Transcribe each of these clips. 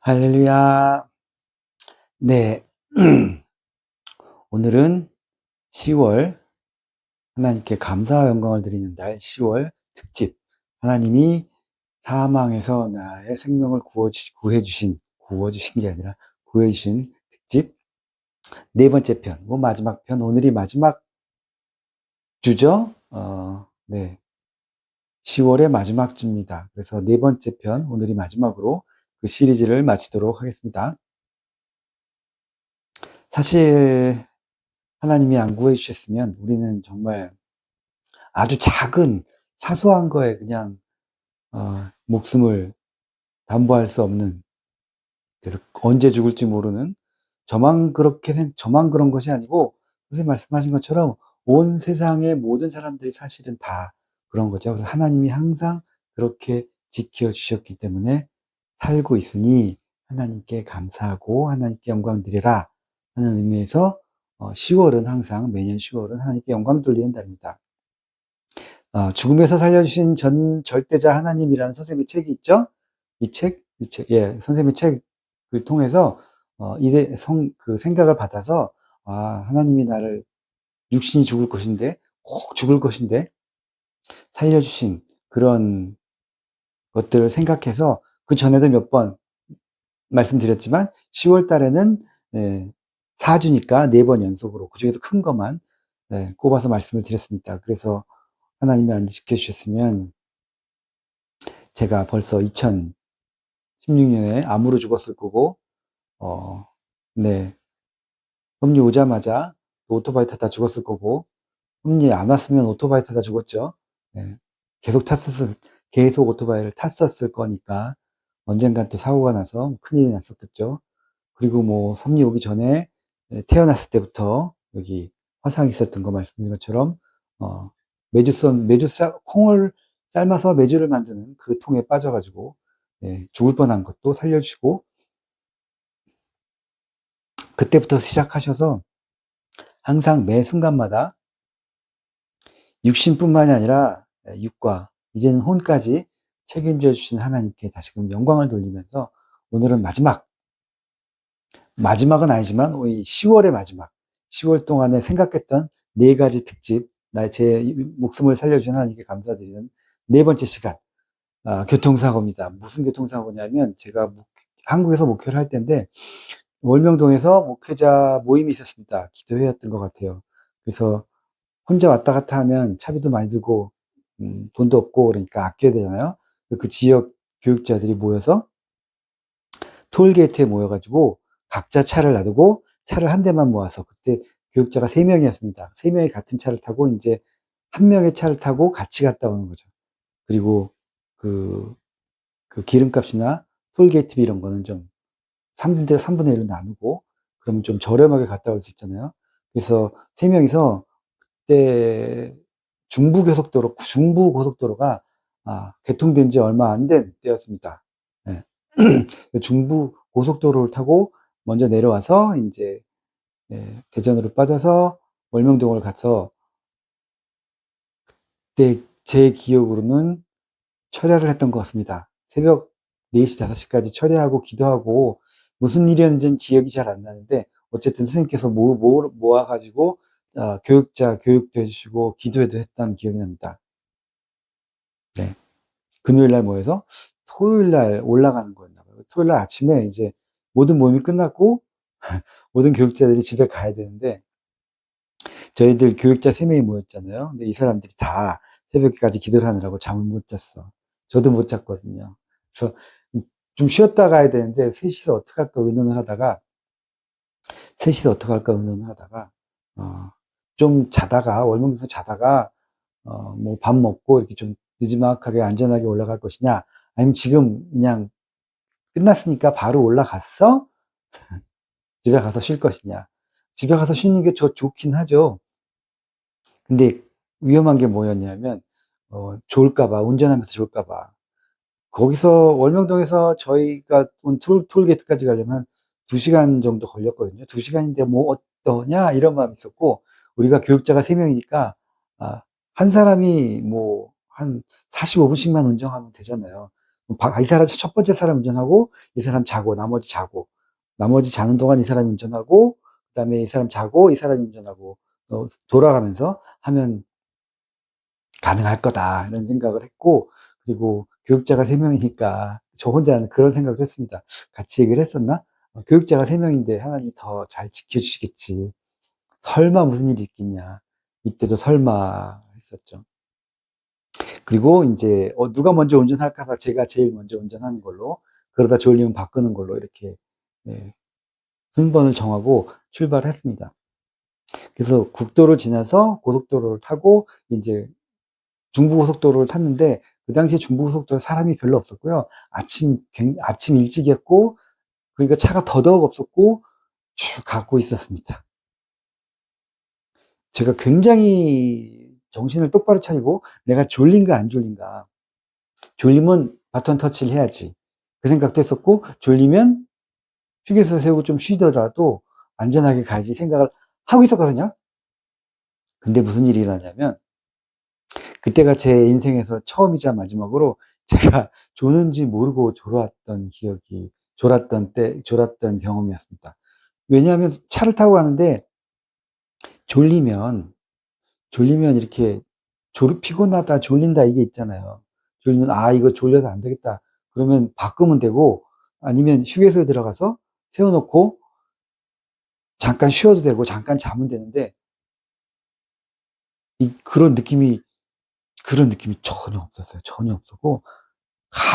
할렐루야. 네. 오늘은 10월 하나님께 감사와 영광을 드리는 달 10월 특집. 하나님이 사망에서 나의 생명을 구워주신 게 아니라 구해주신 특집. 네 번째 편, 마지막 편. 오늘이 마지막 주죠? 네. 10월의 마지막 주입니다. 그래서 네 번째 편, 오늘이 마지막으로 그 시리즈를 마치도록 하겠습니다. 사실, 하나님이 안 구해주셨으면 우리는 정말 아주 작은 사소한 거에 그냥 목숨을 담보할 수 없는, 그래서 언제 죽을지 모르는, 저만 그런 것이 아니고 선생님 말씀하신 것처럼 온 세상의 모든 사람들이 사실은 다 그런 거죠. 그래서 하나님이 항상 그렇게 지켜주셨기 때문에 살고 있으니 하나님께 감사하고 하나님께 영광 드리라 하는 의미에서 10월은 항상, 매년 10월은 하나님께 영광 돌리는 달입니다. 죽음에서 살려주신 절대자 하나님이라는 선생님의 책이 있죠? 예, 선생님의 책을 통해서, 그 생각을 받아서, 하나님이 나를 육신이 죽을 것인데, 꼭 죽을 것인데, 살려주신 그런 것들을 생각해서, 그 전에도 몇 번 말씀드렸지만, 10월 달에는, 예, 4주니까 4번 연속으로, 그 중에도 큰 것만, 꼽아서 말씀을 드렸습니다. 그래서 하나님이 안 지켜주셨으면, 제가 벌써 2016년에 암으로 죽었을 거고, 어, 네. 섭리 오자마자 오토바이 타다 죽었을 거고, 섭리 안 왔으면 오토바이 타다 죽었죠. 네. 계속 계속 오토바이를 탔었을 거니까, 언젠간 또 사고가 나서 큰일이 났었겠죠. 그리고 섭리 오기 전에, 태어났을 때부터 여기 화상이 있었던 거 말씀드린 것처럼, 어, 콩을 삶아서 메주를 만드는 그 통에 빠져가지고, 죽을 뻔한 것도 살려주시고, 그때부터 시작하셔서 항상 매 순간마다 육신뿐만이 아니라 육과, 이제는 혼까지 책임져 주신 하나님께 다시금 영광을 돌리면서, 오늘은 마지막은 아니지만 이 10월의 마지막, 10월 동안에 생각했던 네 가지 특집, 제 목숨을 살려주신 하나님께 감사드리는 네 번째 시간, 교통사고입니다. 무슨 교통사고냐면, 제가 한국에서 목회를 할 때인데, 월명동에서 목회자 모임이 있었습니다. 기도회였던 것 같아요. 그래서 혼자 왔다 갔다 하면 차비도 많이 들고, 돈도 없고, 그러니까 아껴야 되잖아요. 그 지역 교육자들이 모여서 톨게이트에 모여가지고 각자 차를 놔두고 차를 한 대만 모아서, 그때 교육자가 3명이었습니다. 3명이 같은 차를 타고 이제 한 명의 차를 타고 같이 갔다 오는 거죠. 그리고 그, 그 기름값이나 톨게이트비 이런 거는 좀 3분의 1로 나누고, 그러면 좀 저렴하게 갔다 올 수 있잖아요. 그래서 3명이서 그때 중부고속도로가 개통된 지 얼마 안 된 때였습니다. 네. 중부고속도로를 타고 먼저 내려와서 이제, 대전으로 빠져서 월명동을 가서, 그때 제 기억으로는 철야를 했던 것 같습니다. 새벽 4시, 5시까지 철야하고 기도하고, 무슨 일이었는지는 기억이 잘 안 나는데, 어쨌든 선생님께서 모아가지고, 교육자 교육도 해주시고, 기도회도 했던 기억이 납니다. 네. 금요일 날 모여서 토요일 날 올라가는 거였나 봐요. 토요일 날 아침에 이제 모든 모임이 끝났고, 모든 교육자들이 집에 가야 되는데, 저희들 교육자 3명이 모였잖아요. 근데 이 사람들이 다 새벽까지 기도를 하느라고 잠을 못 잤어. 저도 못 잤거든요. 그래서 좀 쉬었다 가야 되는데, 셋이서 어떻게 할까 의논을 하다가, 좀 자다가, 월명에서 자다가, 밥 먹고 이렇게 좀 느지막하게 안전하게 올라갈 것이냐, 아니면 지금 그냥 끝났으니까 바로 올라갔어? 집에 가서 쉴 것이냐. 집에 가서 쉬는 게 좋긴 하죠. 근데 위험한 게 뭐였냐면, 좋을까봐, 운전하면서 좋을까봐. 거기서, 월명동에서 저희가 온 톨게이트까지 가려면 2시간 정도 걸렸거든요. 2시간인데 뭐 어떠냐? 이런 마음이 있었고, 우리가 교육자가 3명이니까, 한 사람이 한 45분씩만 운전하면 되잖아요. 이 사람 첫 번째 사람 운전하고 이 사람 자고 나머지 자는 동안 이 사람이 운전하고 그다음에 이 사람 자고 이 사람이 운전하고 돌아가면서 하면 가능할 거다 이런 생각을 했고, 그리고 교육자가 3명이니까 저 혼자는 그런 생각도 했습니다. 같이 얘기를 했었나? 교육자가 3명인데 하나님이 더 잘 지켜주시겠지. 설마 무슨 일이 있겠냐. 이때도 설마 했었죠. 그리고 이제 누가 먼저 운전할까 해서 제가 제일 먼저 운전하는 걸로, 그러다 졸리면 바꾸는 걸로 이렇게 순번을 정하고 출발했습니다. 그래서 국도를 지나서 고속도로를 타고 이제 중부고속도로를 탔는데, 그 당시에 중부고속도로에 사람이 별로 없었고요. 아침 일찍이었고, 그러니까 차가 더더욱 없었고 쭉 가고 있었습니다. 제가 굉장히 정신을 똑바로 차리고 내가 졸린가 안 졸린가, 졸리면 바톤 터치를 해야지 그 생각도 했었고, 졸리면 휴게소 세우고 좀 쉬더라도 안전하게 가야지 생각을 하고 있었거든요. 근데 무슨 일이 일어나냐면, 그때가 제 인생에서 처음이자 마지막으로 제가 조는지 모르고 졸았던 경험이었습니다. 왜냐하면 차를 타고 가는데 졸리면 이렇게 피곤하다, 졸린다 이게 있잖아요. 졸리면 이거 졸려서 안 되겠다. 그러면 바꾸면 되고, 아니면 휴게소에 들어가서 세워놓고 잠깐 쉬어도 되고 잠깐 자면 되는데, 그런 느낌이 전혀 없었어요. 전혀 없었고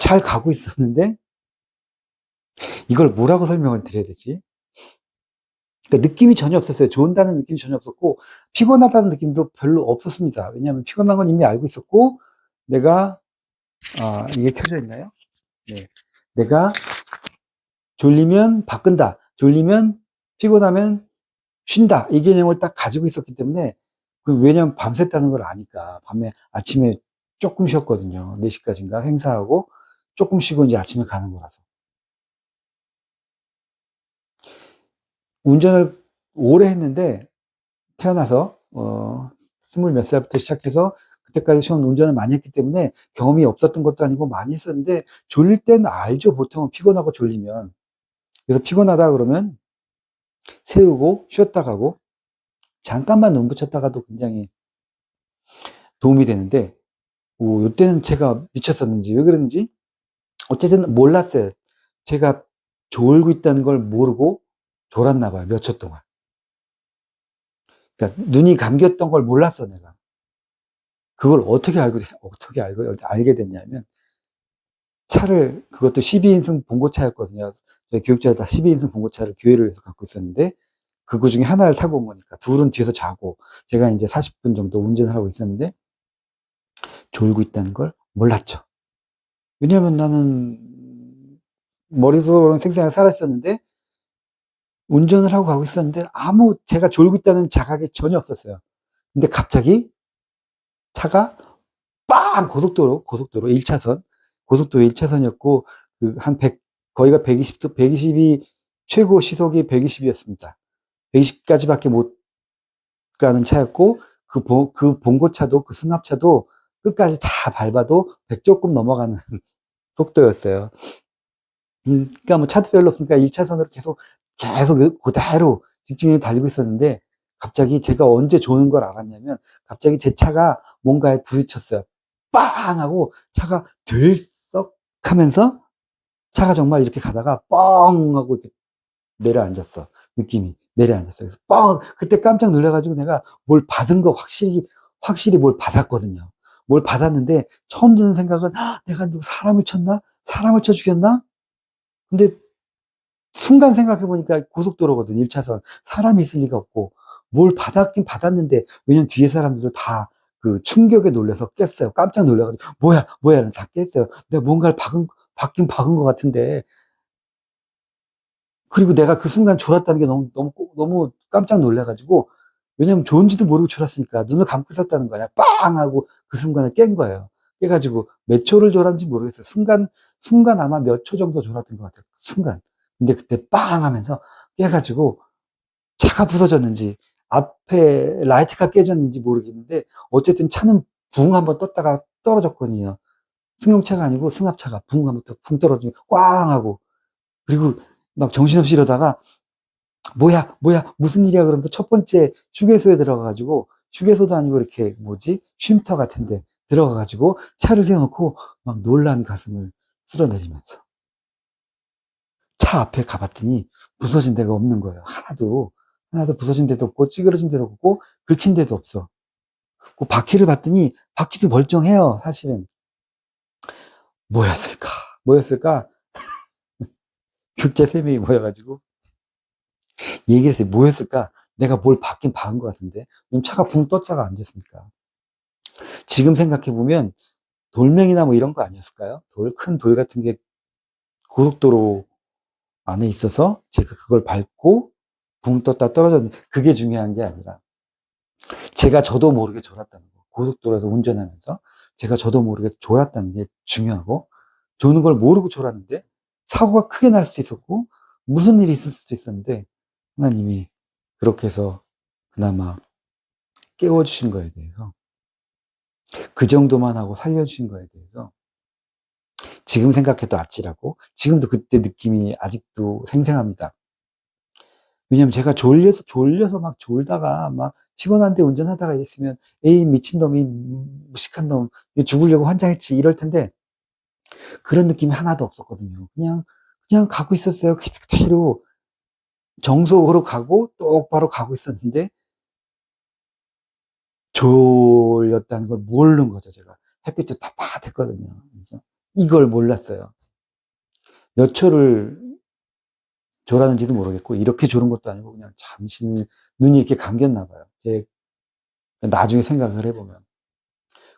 잘 가고 있었는데, 이걸 뭐라고 설명을 드려야 되지? 그러니까 느낌이 전혀 없었어요. 좋은다는 느낌이 전혀 없었고 피곤하다는 느낌도 별로 없었습니다. 왜냐하면 피곤한 건 이미 알고 있었고, 내가 이게 켜져 있나요? 네. 내가 졸리면 바꾼다, 졸리면 피곤하면 쉰다, 이 개념을 딱 가지고 있었기 때문에, 왜냐면 밤샜다는 걸 아니까. 아침에 조금 쉬었거든요. 4시까지인가 행사하고 조금 쉬고 이제 아침에 가는 거라서. 운전을 오래 했는데, 태어나서 20몇 살부터 시작해서 그때까지 시험 운전을 많이 했기 때문에 경험이 없었던 것도 아니고 많이 했었는데, 졸릴 때는 알죠. 보통은 피곤하고 졸리면. 그래서 피곤하다 그러면 세우고 쉬었다 가고 잠깐만 눈 붙였다가도 굉장히 도움이 되는데, 이때는 제가 미쳤었는지 왜 그랬는지 어쨌든 몰랐어요. 제가 졸고 있다는 걸 모르고 졸았나 봐요. 몇 초 동안. 그러니까 눈이 감겼던 걸 몰랐어, 내가. 그걸 알게 됐냐면, 그것도 12인승 봉고차였거든요. 저희 교육자들 다 12인승 봉고차를 교회를 해서 갖고 있었는데, 그 중에 하나를 타고 온 거니까 둘은 뒤에서 자고 제가 이제 40분 정도 운전을 하고 있었는데 졸고 있다는 걸 몰랐죠. 왜냐하면 나는 머릿속으로는 생생하게 살았었는데 운전을 하고 가고 있었는데 제가 졸고 있다는 자각이 전혀 없었어요. 근데 갑자기 차가 고속도로 1차선, 고속도로 1차선이었고, 거의가 120이 최고 시속이 120이었습니다. 120까지밖에 못 가는 차였고, 그 봉고차도, 그 승합차도 끝까지 다 밟아도 100 조금 넘어가는 속도였어요. 그러니까 뭐 차도 별로 없으니까 1차선으로 계속 그대로 직진을 달리고 있었는데, 갑자기 제가 언제 조는 걸 알았냐면, 갑자기 제 차가 뭔가에 부딪혔어요. 빵! 하고 차가 들썩 하면서 차가 정말 이렇게 가다가 뻥! 하고 이렇게 내려앉았어. 느낌이 내려앉았어요. 그래서 뻥! 그때 깜짝 놀라가지고 내가 뭘 받은 거 확실히 뭘 받았거든요. 뭘 받았는데 처음 드는 생각은, 내가 누구 사람을 쳤나? 사람을 쳐 죽였나? 근데 순간 생각해보니까 고속도로거든, 1차선. 사람이 있을 리가 없고, 뭘 받았긴 받았는데, 왜냐면 뒤에 사람들도 다 그 충격에 놀라서 깼어요. 깜짝 놀라가지고, 뭐야, 다 깼어요. 내가 뭔가를 박은 것 같은데. 그리고 내가 그 순간 졸았다는 게 너무 깜짝 놀라가지고, 왜냐면 좋은지도 모르고 졸았으니까, 눈을 감고 있었다는 거야. 빵! 하고 그 순간에 깬 거예요. 깨가지고, 몇 초를 졸았는지 모르겠어요. 순간 아마 몇 초 정도 졸았던 것 같아요. 순간. 근데 그때 빵! 하면서 깨가지고, 차가 부서졌는지, 앞에 라이트가 깨졌는지 모르겠는데, 어쨌든 차는 붕 한번 떴다가 떨어졌거든요. 승용차가 아니고 승합차가 붕 하면 붕 떨어지면 꽝 하고, 그리고 막 정신없이 이러다가 뭐야 무슨 일이야 그러면서 첫 번째 휴게소에 들어가가지고, 휴게소도 아니고 이렇게 뭐지 쉼터 같은데 들어가가지고 차를 세워놓고 막 놀란 가슴을 쓸어내리면서 차 앞에 가봤더니 부서진 데가 없는 거예요. 하나도 부서진 데도 없고 찌그러진 데도 없고 긁힌 데도 없어. 그 바퀴를 봤더니 바퀴도 멀쩡해요. 사실은 뭐였을까 뭐였을까. 교육자 3명이 모여가지고 얘기를 했어요. 뭐였을까? 내가 뭘 받긴 박은 것 같은데. 차가 붕 떴다가 앉았으니까. 지금 생각해보면 돌멩이나 뭐 이런 거 아니었을까요? 큰 돌 같은 게 고속도로 안에 있어서 제가 그걸 밟고 붕 떴다 떨어졌는데, 그게 중요한 게 아니라 제가 저도 모르게 졸았다는 거. 고속도로에서 운전하면서 제가 저도 모르게 졸았다는 게 중요하고, 조는 걸 모르고 졸았는데 사고가 크게 날 수도 있었고 무슨 일이 있을 수도 있었는데, 하나님이 그렇게 해서 그나마 깨워주신 거에 대해서, 그 정도만 하고 살려주신 거에 대해서 지금 생각해도 아찔하고, 지금도 그때 느낌이 아직도 생생합니다. 왜냐면 제가 졸려서 막 졸다가 막 피곤한데 운전하다가 있으면 에이 미친놈이 무식한 놈 죽으려고 환장했지 이럴 텐데, 그런 느낌이 하나도 없었거든요. 그냥 가고 있었어요. 그대로 정속으로 가고 똑바로 가고 있었는데 졸렸다는 걸 모르는 거죠. 제가 햇빛도 따뜻했거든요. 그래서 이걸 몰랐어요. 몇 초를 졸았는지도 모르겠고, 이렇게 졸은 것도 아니고 그냥 잠시 눈이 이렇게 감겼나 봐요. 나중에 생각을 해보면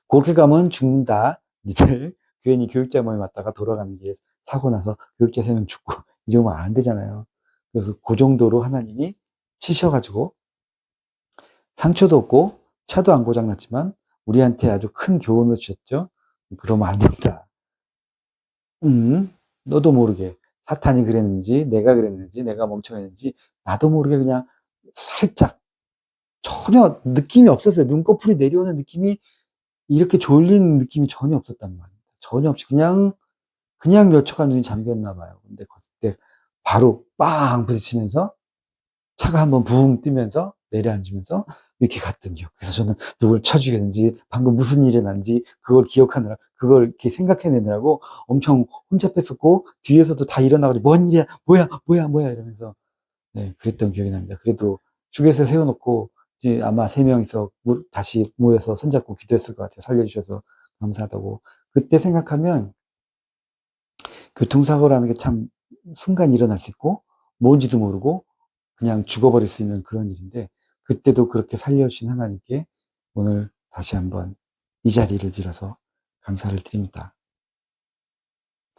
그렇게 가면 죽는다. 니들 괜히 교육자 모임 왔다가 돌아가는 길에 사고 나서 교육자 3명 죽고 이러면 안 되잖아요. 그래서 그 정도로 하나님이 치셔가지고 상처도 없고 차도 안 고장났지만 우리한테 아주 큰 교훈을 주셨죠. 그러면 안 된다. 너도 모르게 사탄이 그랬는지 내가 그랬는지 내가 멍청했는지 나도 모르게 그냥 살짝, 전혀 느낌이 없었어요. 눈꺼풀이 내려오는 느낌이, 이렇게 졸린 느낌이 전혀 없었단 말이에요. 전혀 없이 그냥 몇 초간 눈이 잠겼나 봐요. 근데 그때 바로 빵 부딪히면서 차가 한번 붕 뜨면서 내려앉으면서 이렇게 갔던 기억. 그래서 저는 누굴 쳐 죽였는지 방금 무슨 일이 났는지 그걸 기억하느라, 그걸 이렇게 생각해내느라고 엄청 혼잡했었고, 뒤에서도 다 일어나가지고 뭔 일이야 뭐야 이러면서, 네, 그랬던 기억이 납니다. 그래도 휴게소에 세워놓고 이제 아마 3명이서 다시 모여서 손잡고 기도했을 것 같아요. 살려주셔서 감사하다고. 그때 생각하면 교통사고라는 게 참 순간 일어날 수 있고 뭔지도 모르고 그냥 죽어버릴 수 있는 그런 일인데, 그때도 그렇게 살려주신 하나님께 오늘 다시 한번 이 자리를 빌어서 감사를 드립니다.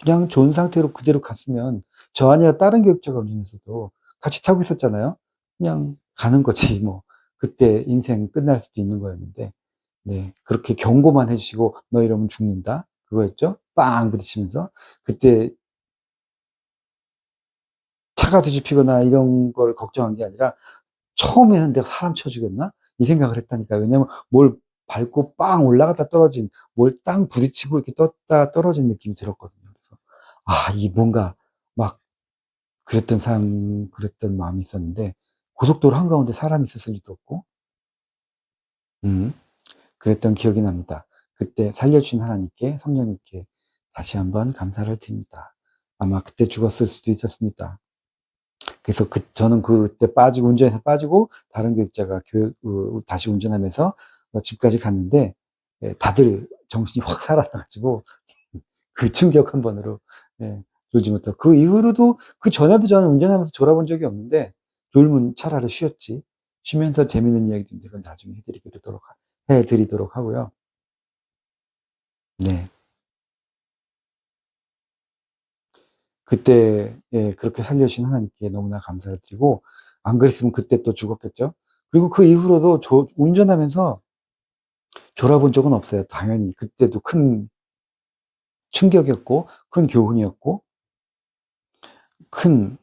그냥 좋은 상태로 그대로 갔으면 저 아니라 다른 교육자가 운전했어도 같이 타고 있었잖아요. 그냥 가는 거지 뭐. 그때 인생 끝날 수도 있는 거였는데, 네, 그렇게 경고만 해주시고 너 이러면 죽는다 그거였죠. 빵 부딪히면서. 그때 차가 뒤집히거나 이런 걸 걱정한 게 아니라 처음에는 내가 사람 쳐 죽였나 이 생각을 했다니까요. 왜냐면 뭘 밟고 빵 올라갔다 떨어진, 뭘 땅 부딪히고 이렇게 떴다 떨어진 느낌이 들었거든요. 그래서 이게 뭔가 막 그랬던 마음이 있었는데, 고속도로 한가운데 사람이 있었을 리도 없고, 음, 그랬던 기억이 납니다. 그때 살려주신 하나님께, 성령님께 다시 한번 감사를 드립니다. 아마 그때 죽었을 수도 있었습니다. 그래서 저는 그때 운전해서 빠지고, 다른 교육자가 다시 운전하면서 집까지 갔는데, 예, 다들 정신이 확 살아나가지고, 그 충격 한 번으로, 예, 졸지 못하고. 그 이후로도, 그 전에도 저는 운전하면서 졸아본 적이 없는데, 졸면 차라리 쉬었지. 쉬면서 재밌는 이야기도 있는데, 그건 나중에 해드리도록 하고요. 네. 그때, 예, 그렇게 살려주신 하나님께 너무나 감사를 드리고, 안 그랬으면 그때 또 죽었겠죠? 그리고 그 이후로도 운전하면서 졸아본 적은 없어요. 당연히. 그때도 큰 충격이었고, 큰 교훈이었고, 큰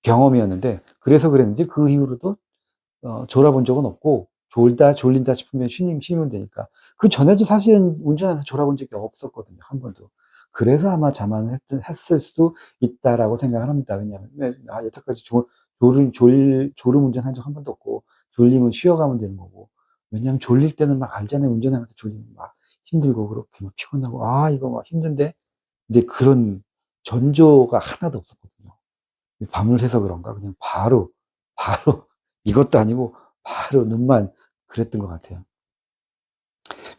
경험이었는데, 그래서 그랬는지 그 이후로도 졸아본 적은 없고, 졸린다 싶으면 쉬면 되니까. 그 전에도 사실은 운전하면서 졸아본 적이 없었거든요, 한 번도. 그래서 아마 자만을 했을 수도 있다라고 생각을 합니다. 왜냐하면, 여태까지 졸음 운전한 적 한 번도 없고, 졸리면 쉬어가면 되는 거고. 왜냐하면 졸릴 때는 막 알잖아요. 운전하면서 졸리면 막 힘들고, 그렇게 막 피곤하고, 이거 막 힘든데. 근데 그런 전조가 하나도 없었거든요. 밤을 새서 그런가? 그냥 바로, 이것도 아니고, 바로 눈만 그랬던 것 같아요.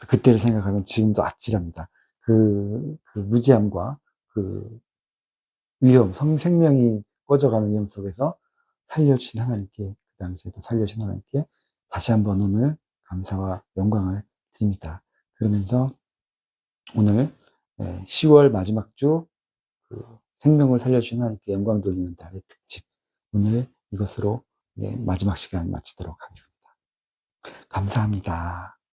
그때를 생각하면 지금도 아찔합니다. 그 무지함과 그 생명이 꺼져가는 위험 속에서 살려주신 하나님께, 그 당시에도 살려주신 하나님께 다시 한번 오늘 감사와 영광을 드립니다. 그러면서 오늘 10월 마지막 주 생명을 살려주신 하나님께 영광 돌리는 달의 특집, 오늘 이것으로 마지막 시간 마치도록 하겠습니다. 감사합니다.